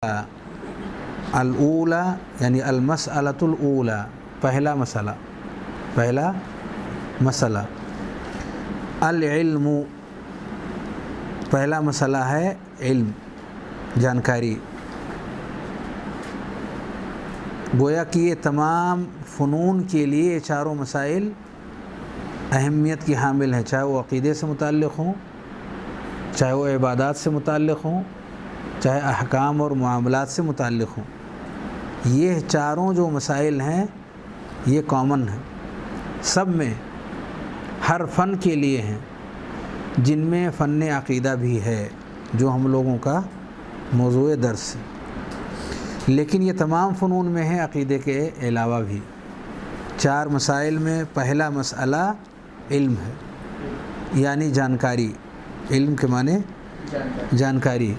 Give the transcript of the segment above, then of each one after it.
الاولا یعنی المسألۃ الاولا، پہلا مسئلہ العلم، پہلا مسئلہ ہے علم، جانکاری۔ گویا کہ یہ تمام فنون کے لیے چاروں مسائل اہمیت کی حامل ہیں، چاہے وہ عقیدے سے متعلق ہوں، چاہے وہ عبادات سے متعلق ہوں، چاہے احکام اور معاملات سے متعلق ہوں۔ یہ چاروں جو مسائل ہیں یہ کامن ہیں، سب میں ہر فن کے لیے ہیں، جن میں فن عقیدہ بھی ہے جو ہم لوگوں کا موضوع درس ہے، لیکن یہ تمام فنون میں ہے عقیدے کے علاوہ بھی۔ چار مسائل میں پہلا مسئلہ علم ہے، یعنی جانکاری۔ علم کے معنی جانکاری۔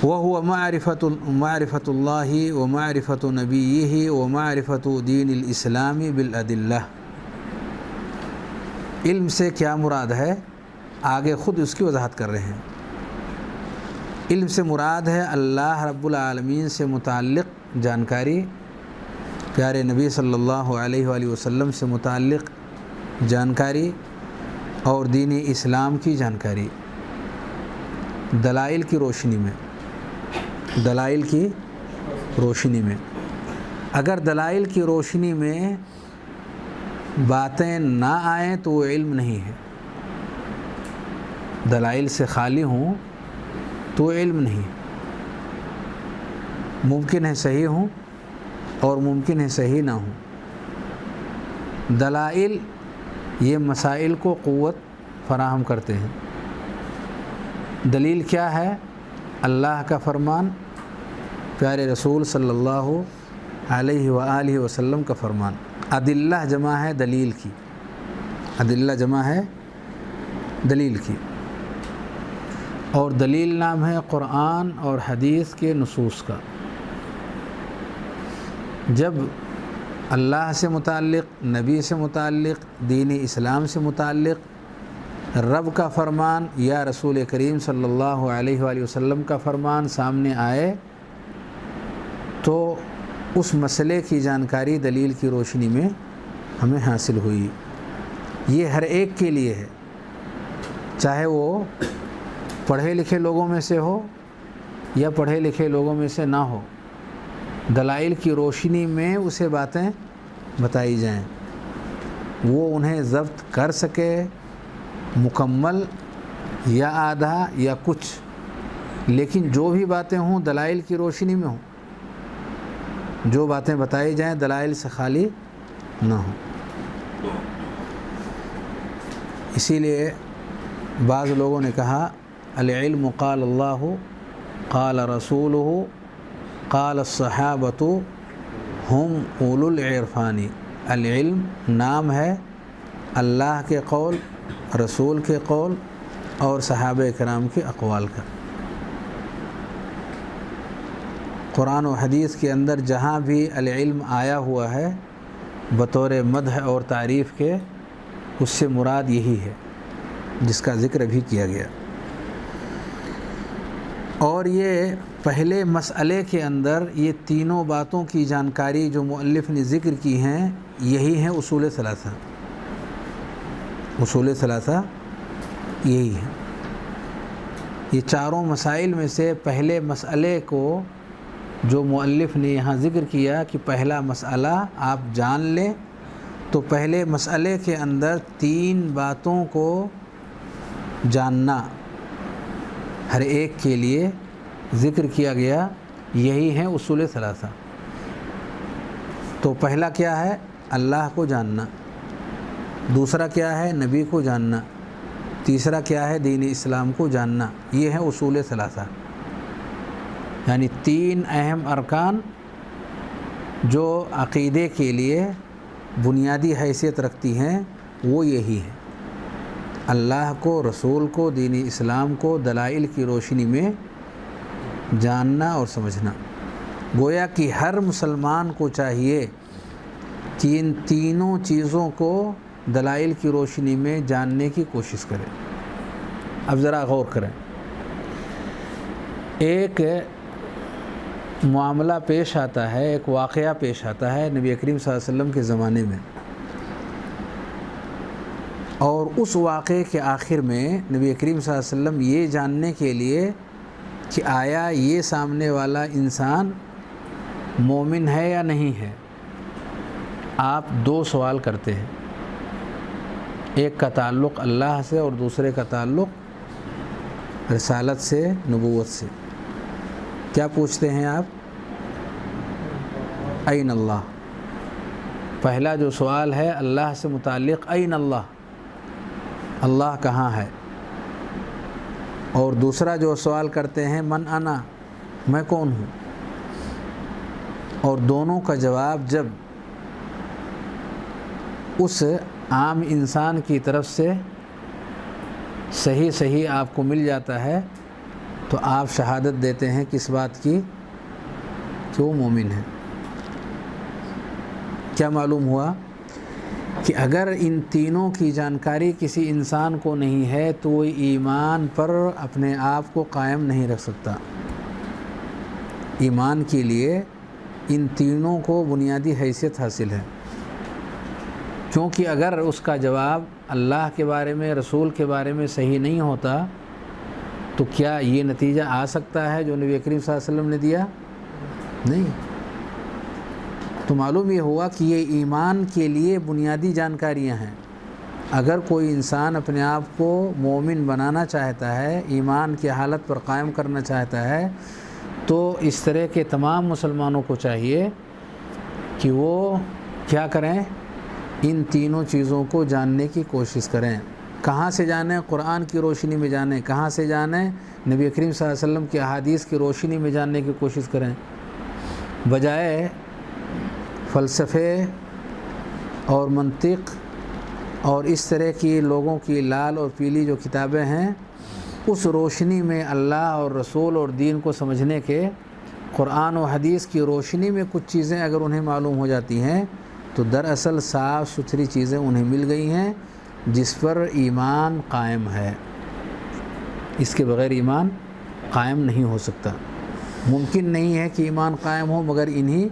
وَهُوَ معرفۃ اللہ ومعرفۃ نبیہ ومعرفۃ دین الاسلام بالادلہ۔ علم سے کیا مراد ہے؟ آگے خود اس کی وضاحت کر رہے ہیں۔ علم سے مراد ہے اللہ رب العالمین سے متعلق جانکاری، پیارے نبی صلی اللہ علیہ وآلہ وسلم سے متعلق جانکاری، اور دین اسلام کی جانکاری دلائل کی روشنی میں۔ اگر دلائل کی روشنی میں باتیں نہ آئیں تو وہ علم نہیں ہے، دلائل سے خالی ہوں تو علم نہیں ہے۔ ممکن ہے صحیح ہوں اور ممکن ہے صحیح نہ ہوں۔ دلائل یہ مسائل کو قوت فراہم کرتے ہیں۔ دلیل کیا ہے؟ اللہ کا فرمان، پیارے رسول صلی اللہ علیہ وآلہ وسلم کا فرمان۔ ادلہ جمع ہے دلیل کی، ادلہ جمع ہے دلیل کی، اور دلیل نام ہے قرآن اور حدیث کے نصوص کا۔ جب اللہ سے متعلق، نبی سے متعلق، دین اسلام سے متعلق رب کا فرمان یا رسول کریم صلی اللہ علیہ وآلہ وسلم کا فرمان سامنے آئے تو اس مسئلے کی جانکاری دلیل کی روشنی میں ہمیں حاصل ہوئی۔ یہ ہر ایک کے لیے ہے، چاہے وہ پڑھے لکھے لوگوں میں سے ہو یا پڑھے لکھے لوگوں میں سے نہ ہو، دلائل کی روشنی میں اسے باتیں بتائی جائیں، وہ انہیں ضبط کر سکے، مکمل یا آدھا یا کچھ، لیکن جو بھی باتیں ہوں دلائل کی روشنی میں ہوں، جو باتیں بتائی جائیں دلائل سے خالی نہ ہوں۔ اسی لیے بعض لوگوں نے کہا العلم قال اللہ قال رسولہ قال الصحابۃ ہم اولو العرفان۔ العلم نام ہے اللہ کے قول، رسول کے قول اور صحابہ کرام کے اقوال کا۔ قرآن و حدیث کے اندر جہاں بھی العلم آیا ہوا ہے بطور مدح اور تعریف کے، اس سے مراد یہی ہے جس کا ذکر بھی کیا گیا۔ اور یہ پہلے مسئلے کے اندر یہ تینوں باتوں کی جانکاری جو مؤلف نے ذکر کی ہیں، یہی ہیں اصول ثلاثہ۔ اصول ثلاثہ یہی ہے۔ یہ چاروں مسائل میں سے پہلے مسئلے کو جو مؤلف نے یہاں ذکر کیا کہ پہلا مسئلہ آپ جان لیں، تو پہلے مسئلے کے اندر تین باتوں کو جاننا ہر ایک کے لیے ذکر کیا گیا، یہی ہیں اصول ثلاثہ۔ تو پہلا کیا ہے؟ اللہ کو جاننا، دوسرا کیا ہے؟ نبی کو جاننا، تیسرا کیا ہے؟ دین اسلام کو جاننا۔ یہ ہے اصول ثلاثہ، یعنی تین اہم ارکان جو عقیدے کے لیے بنیادی حیثیت رکھتی ہیں، وہ یہی ہیں: اللہ کو، رسول کو، دین اسلام کو دلائل کی روشنی میں جاننا اور سمجھنا۔ گویا کہ ہر مسلمان کو چاہیے کہ ان تینوں چیزوں کو دلائل کی روشنی میں جاننے کی کوشش کرے۔ اب ذرا غور کریں، ایک معاملہ پیش آتا ہے، ایک واقعہ پیش آتا ہے نبی کریم صلی اللہ علیہ وسلم کے زمانے میں، اور اس واقعے کے آخر میں نبی کریم صلی اللہ علیہ وسلم یہ جاننے کے لیے کہ آیا یہ سامنے والا انسان مومن ہے یا نہیں ہے، آپ دو سوال کرتے ہیں، ایک کا تعلق اللہ سے اور دوسرے کا تعلق رسالت سے، نبوت سے۔ کیا پوچھتے ہیں آپ؟ این اللہ۔ پہلا جو سوال ہے اللہ سے متعلق، این اللہ، اللہ کہاں ہے؟ اور دوسرا جو سوال کرتے ہیں، من انا، میں کون ہوں؟ اور دونوں کا جواب جب اس عام انسان کی طرف سے صحیح آپ کو مل جاتا ہے تو آپ شہادت دیتے ہیں کس بات کی؟ کہ وہ مومن ہے۔ کیا معلوم ہوا کہ اگر ان تینوں کی جانکاری کسی انسان کو نہیں ہے تو وہ ایمان پر اپنے آپ کو قائم نہیں رکھ سکتا۔ ایمان کے لیے ان تینوں کو بنیادی حیثیت حاصل ہے، کیونکہ اگر اس کا جواب اللہ کے بارے میں، رسول کے بارے میں صحیح نہیں ہوتا تو کیا یہ نتیجہ آ سکتا ہے جو نبی کریم صلی اللہ علیہ وسلم نے دیا؟ نہیں۔ تو معلوم یہ ہوا کہ یہ ایمان کے لیے بنیادی جانکاریاں ہیں۔ اگر کوئی انسان اپنے آپ کو مومن بنانا چاہتا ہے، ایمان کی حالت پر قائم کرنا چاہتا ہے، تو اس طرح کے تمام مسلمانوں کو چاہیے کہ وہ کیا کریں؟ ان تینوں چیزوں کو جاننے کی کوشش کریں۔ کہاں سے جانیں؟ قرآن کی روشنی میں جانیں۔ کہاں سے جانیں؟ نبی کریم صلی اللہ علیہ وسلم کی احادیث کی روشنی میں جاننے کی کوشش کریں، بجائے فلسفے اور منطق اور اس طرح کی لوگوں کی لال اور پیلی جو کتابیں ہیں، اس روشنی میں اللہ اور رسول اور دین کو سمجھنے کے، قرآن و حدیث کی روشنی میں کچھ چیزیں اگر انہیں معلوم ہو جاتی ہیں تو دراصل صاف ستھری چیزیں انہیں مل گئی ہیں جس پر ایمان قائم ہے۔ اس کے بغیر ایمان قائم نہیں ہو سکتا۔ ممکن نہیں ہے کہ ایمان قائم ہو مگر انہی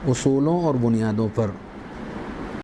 اصولوں اور بنیادوں پر۔